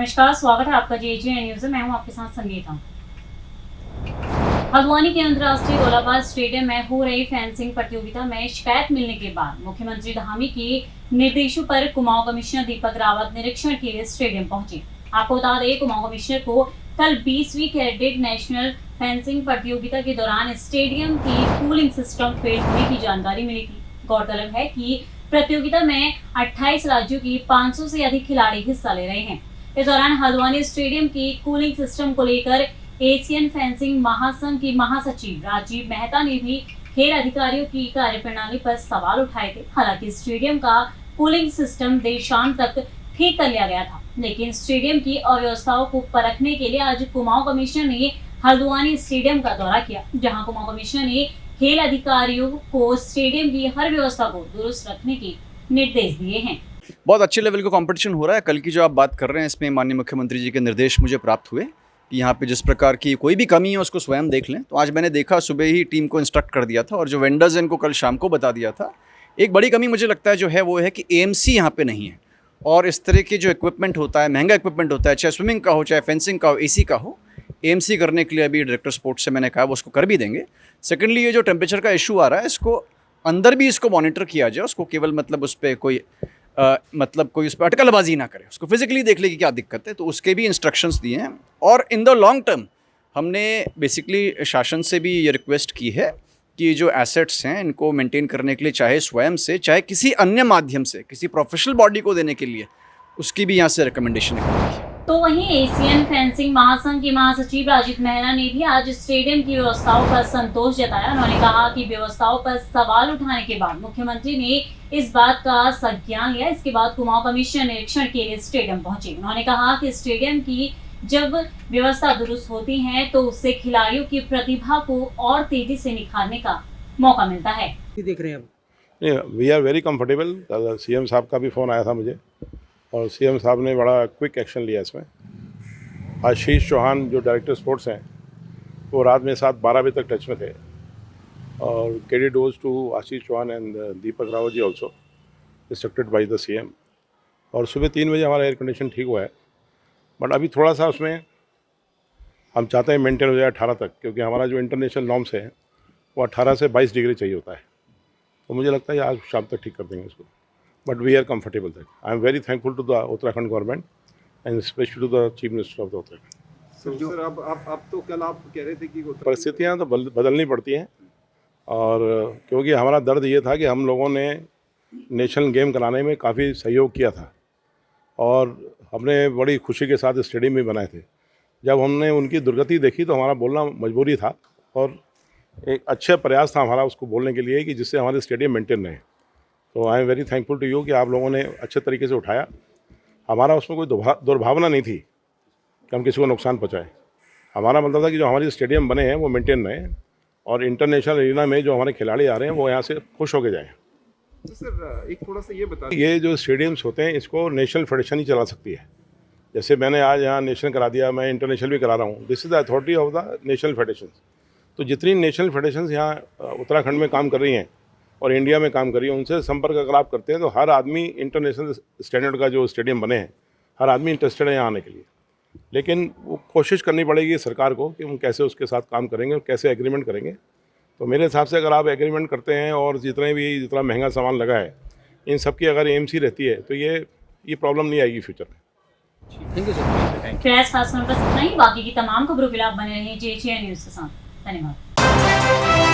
नमस्कार, स्वागत है आपका JGN न्यूज़ में। मैं हूं आपके साथ संगीता। हल्द्वानी के अंतर्राष्ट्रीय गोलाबाज स्टेडियम में हो रही फेंसिंग प्रतियोगिता में शिकायत मिलने के बाद मुख्यमंत्री धामी के निर्देशों पर कुमाऊं कमिश्नर दीपक रावत निरीक्षण के लिए स्टेडियम पहुंचे। आपको बता दें, कुमाऊं कमिश्नर को कल 20वीं कैडेट नेशनल फेंसिंग प्रतियोगिता के दौरान स्टेडियम की कूलिंग सिस्टम फेल होने की जानकारी मिली थी। गौरतलब है कि प्रतियोगिता में 28 राज्यों की 500 से अधिक खिलाड़ी हिस्सा ले रहे हैं। इस दौरान हल्द्वानी स्टेडियम की कूलिंग सिस्टम को लेकर एशियन फेंसिंग महासंघ की महासचिव राजीव मेहता ने भी खेल अधिकारियों की कार्यप्रणाली पर सवाल उठाए थे। हालांकि स्टेडियम का कूलिंग सिस्टम देर शाम तक ठीक कर लिया गया था, लेकिन स्टेडियम की अव्यवस्थाओं को परखने के लिए आज कुमाऊं कमिश्नर ने हल्द्वानी स्टेडियम का दौरा किया, जहां कुमाऊं कमिश्नर ने खेल अधिकारियों को स्टेडियम की हर व्यवस्था को दुरुस्त रखने के निर्देश दिए हैं। बहुत अच्छे लेवल का कंपटीशन हो रहा है। कल की जो आप बात कर रहे हैं, इसमें माननीय मुख्यमंत्री जी के निर्देश मुझे प्राप्त हुए कि यहाँ पे जिस प्रकार की कोई भी कमी है उसको स्वयं देख लें। तो आज मैंने देखा, सुबह ही टीम को इंस्ट्रक्ट कर दिया था और जो वेंडर्स हैं इनको कल शाम को बता दिया था। एक बड़ी कमी मुझे लगता है जो है वो है कि AMC यहाँ पे नहीं है, और इस तरह के जो इक्विपमेंट होता है, महंगा इक्विपमेंट होता है, चाहे स्विमिंग का हो, चाहे फेंसिंग का हो, AC का हो, AMC करने के लिए अभी डायरेक्टर स्पोर्ट्स से मैंने कहा वो उसको कर भी देंगे। सेकेंडली, ये जो टेम्परेचर का इशू आ रहा है, इसको अंदर भी इसको मॉनिटर किया जाए, उसको केवल मतलब उस पर कोई कोई उस पर अटकलबाजी ना करे, उसको फिजिकली देख ले कि क्या दिक्कत है। तो उसके भी इंस्ट्रक्शंस दिए हैं। और इन द लॉन्ग टर्म हमने बेसिकली शासन से भी ये रिक्वेस्ट की है कि जो एसेट्स हैं इनको मेंटेन करने के लिए चाहे स्वयं से, चाहे किसी अन्य माध्यम से, किसी प्रोफेशनल बॉडी को देने के लिए उसकी भी यहाँ से रिकमेंडेशन है। तो वहीं एशियन फेंसिंग महासंघ की महासचिव राजीव मेहरा ने भी आज स्टेडियम की व्यवस्थाओं पर संतोष जताया। उन्होंने कहा कि व्यवस्थाओं पर सवाल उठाने के बाद मुख्यमंत्री ने इस बात का संज्ञान लिया। इसके बाद कुमाऊं कमिश्नर निरीक्षण के लिए स्टेडियम पहुंचे। उन्होंने कहा कि स्टेडियम की जब व्यवस्था दुरुस्त होती है तो उससे खिलाड़ियों की प्रतिभा को और तेजी से निखारने का मौका मिलता है। देख रहे हैं अब we are very comfortable. CM साहब का भी फ़ोन आया था मुझे और CM साहब ने बड़ा क्विक एक्शन लिया इसमें। आशीष चौहान जो डायरेक्टर स्पोर्ट्स हैं वो रात में 7-12 बजे तक टच में थे, और credit goes to Ashish Chauhan and Deepak Rawat ji also instructed by the CM। और सुबह 3 बजे हमारा एयर कंडीशन ठीक हुआ है, बट अभी थोड़ा सा उसमें हम चाहते हैं मेंटेन हो जाए 18 तक, क्योंकि हमारा जो इंटरनेशनल नॉर्म्स है वो 18 से 22 डिग्री चाहिए होता है। तो मुझे लगता है आज शाम तक ठीक कर देंगे उसको, but we are comfortable that. I am very thankful to the Uttarakhand government and specially to the chief minister of the Uttarakhand. Sir अब तो कल आप कह रहे थे कि परिस्थितियाँ तो बदलनी पड़ती हैं, और क्योंकि हमारा दर्द ये था कि हम लोगों ने नेशनल गेम कराने में काफ़ी सहयोग किया था और हमने बड़ी खुशी के साथ स्टेडियम भी बनाए थे। जब हमने उनकी दुर्गति देखी तो हमारा बोलना मजबूरी था, और एक अच्छा प्रयास था हमारा उसको बोलने के लिए कि जिससे हमारे स्टेडियम मेंटेन रहे। तो I am very thankful to you कि आप लोगों ने अच्छे तरीके से उठाया। हमारा उसमें कोई दुर्भावना नहीं थी कि हम किसी को नुकसान पहुँचाएँ। हमारा मतलब था कि जो हमारे स्टेडियम बने हैं वो मेंटेन रहे, और इंटरनेशनल एरिना में जो हमारे खिलाड़ी आ रहे हैं वो यहाँ से खुश होके जाएँ। तो सर एक थोड़ा सा ये बता, ये जो स्टेडियम्स होते हैं इसको नेशनल फेडरेशन ही चला सकती है। जैसे मैंने आज यहाँ नेशनल करा दिया, मैं इंटरनेशनल भी करा रहा हूँ। This is the authority of the national federation. तो जितनी नेशनल फेडरेशंस यहाँ उत्तराखंड में काम कर रही हैं और इंडिया में काम कर रही हैं, उनसे संपर्क अगर आप करते हैं तो हर आदमी इंटरनेशनल स्टैंडर्ड का जो स्टेडियम बने हैं, हर आदमी इंटरेस्टेड है यहाँ आने के लिए। लेकिन वो कोशिश करनी पड़ेगी सरकार को कि हम कैसे उसके साथ काम करेंगे और कैसे एग्रीमेंट करेंगे। तो मेरे हिसाब से अगर आप एग्रीमेंट करते हैं और जितना महंगा सामान लगा है इन सब की अगर AMC रहती है तो ये प्रॉब्लम नहीं आएगी फ्यूचर में। Thank you sir. Flash fast में बस इतना ही। बाकी की तमाम खबरों के लिए आप बने रहिए JGN न्यूज़ के साथ। धन्यवाद।